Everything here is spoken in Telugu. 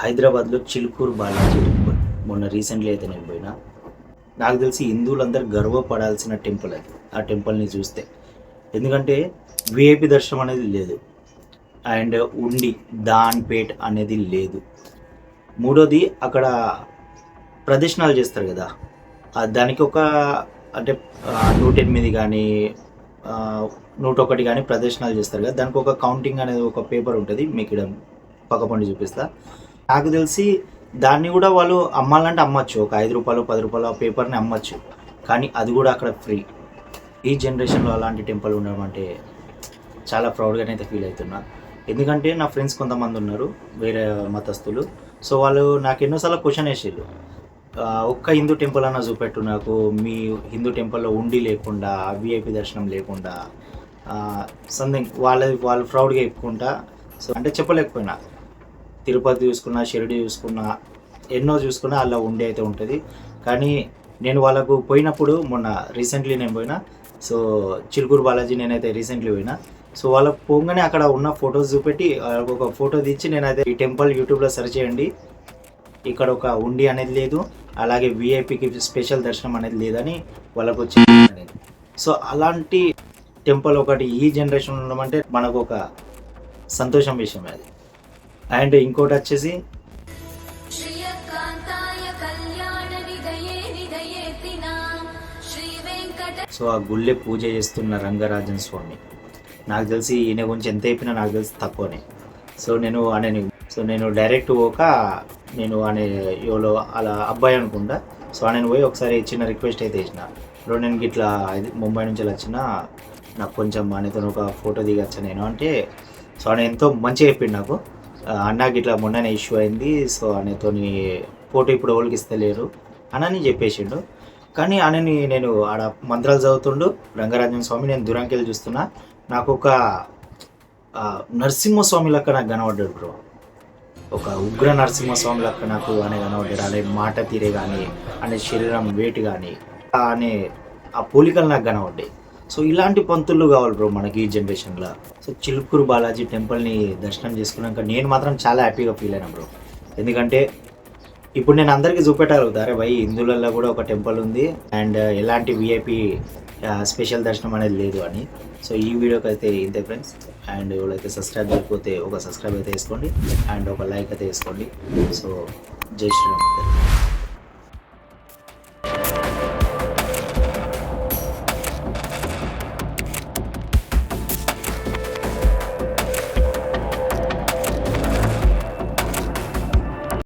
హైదరాబాద్లో చిలుకూరు బాలాజీ టెంపుల్ మొన్న రీసెంట్లీ అయితే నేను పోయినా. నాకు తెలిసి హిందువులందరూ గర్వపడాల్సిన టెంపుల్ అది. ఆ టెంపుల్ని చూస్తే ఎందుకంటే విఐపి దర్శనం అనేది లేదు, అండ్ ఉండి దాన్పేట్ అనేది లేదు. మూడోది అక్కడ ప్రదర్శనలు చేస్తారు కదా, దానికి ఒక అంటే 108 కానీ 101 కానీ ప్రదర్శనలు చేస్తారు కదా, దానికి ఒక కౌంటింగ్ అనేది ఒక పేపర్ ఉంటుంది. మీకు ఇక్కడ పక్కపండి చూపిస్తా. నాకు తెలిసి దాన్ని కూడా వాళ్ళు అమ్మాలంటే అమ్మచ్చు, ఒక 5 రూపాయలు 10 రూపాయలు ఆ పేపర్ని అమ్మచ్చు, కానీ అది కూడా అక్కడ ఫ్రీ. ఈ జనరేషన్లో అలాంటి టెంపుల్ ఉండడం అంటే చాలా ప్రౌడ్గానైతే ఫీల్ అవుతున్నా. ఎందుకంటే నా ఫ్రెండ్స్ కొంతమంది ఉన్నారు వేరే మతస్థులు, సో వాళ్ళు నాకు ఎన్నోసార్లు క్వశ్చన్ వేసారు, ఒక్క హిందూ టెంపుల్ అన్న చూపెట్టు నాకు, మీ హిందూ టెంపుల్లో ఉండి లేకుండా విఐపి దర్శనం లేకుండా సంథింగ్ వాళ్ళు ప్రౌడ్గా చెప్పుకుంటా. సో అంటే చెప్పలేకపోయినా, తిరుపతి చూసుకున్నా, షిరిడి చూసుకున్నా, ఎన్నో చూసుకున్నా అలా ఉండి అయితే ఉంటుంది. కానీ నేను వాళ్ళకు పోయినప్పుడు మొన్న రీసెంట్లీ నేను పోయినా, సో చిలుకూరు బాలాజీ నేనైతే రీసెంట్లీ పోయినా. సో వాళ్ళకు పోగానే అక్కడ ఉన్న ఫొటోస్ చూపెట్టి ఒక ఫోటో తెచ్చి నేనైతే ఈ టెంపుల్ యూట్యూబ్లో సెర్చ్ చేయండి, ఇక్కడ ఒక ఉండి అనేది లేదు, అలాగే విఐపికి స్పెషల్ దర్శనం అనేది లేదని వాళ్ళకు వచ్చి. సో అలాంటి టెంపుల్ ఒకటి ఈ జనరేషన్ ఉండడం అంటే మనకు ఒక సంతోషం విషయమే అది. అండ్ ఇంకోటి వచ్చేసి సో ఆ గుళ్ళే పూజ చేస్తున్న రంగరాజన్ స్వామి, నాకు తెలిసి ఈయన గురించి ఎంత చెప్పినా నాకు తెలిసి తక్కువనే. సో నేను డైరెక్ట్ పోక నేను అనే యోలో అలా అబ్బాయి అనుకుంటా. సో నేను పోయి ఒకసారి చిన్న రిక్వెస్ట్ అయితే ఇచ్చిన, ఇప్పుడు నేను ఇట్లా ముంబై నుంచి వచ్చిన, నాకు కొంచెం ఆయనతో ఒక ఫోటో దిగచ్చా నేను అంటే. సో ఆయన ఎంతో మంచిగా చెప్పిండు నాకు, అన్నకి ఇట్లా మొన్ననే ఇష్యూ అయింది, సో ఆయనతో ఫోటో ఇప్పుడు వాళ్ళకి ఇస్తలేరు అని చెప్పేసిండు. కానీ ఆయనని నేను ఆడ మంత్రాలు చదువుతుండు రంగరాజన్ స్వామి, నేను దూరంకి వెళ్ళి చూస్తున్నా, నాకు ఒక నరసింహస్వామి లెక్క నాకు కనబడ్డాడు బ్రో, ఒక ఉగ్ర నరసింహస్వామి లెక్క నాకు అనే కనబడ్డాడు. అనే మాట తీరే కానీ, అనే శరీరం వెయిట్ కానీ, అనే ఆ పోలికలు నాకు కనబడ్డాయి. సో ఇలాంటి పంతులు కావాలి బ్రో మనకి ఈ జనరేషన్లో. సో చిలుకూరు బాలాజీ టెంపుల్ని దర్శనం చేసుకున్నాక నేను మాత్రం చాలా హ్యాపీగా ఫీల్ అయినా బ్రో. ఎందుకంటే ఇప్పుడు నేను అందరికీ చూపెట్టగలుగుతారే భయ్, హిందువులలో కూడా ఒక టెంపుల్ ఉంది అండ్ ఎలాంటి విఐపి స్పెషల్ దర్శనం అనేది లేదు అని. సో ఈ వీడియోకి అయితే ఇంతే ఫ్రెండ్స్. అండ్ ఎవరైతే సబ్స్క్రైబ్ చేయకపోతే ఒక సబ్స్క్రైబ్ అయితే వేసుకోండి, అండ్ ఒక లైక్ అయితే వేసుకోండి. సో జై శ్రీరామ్.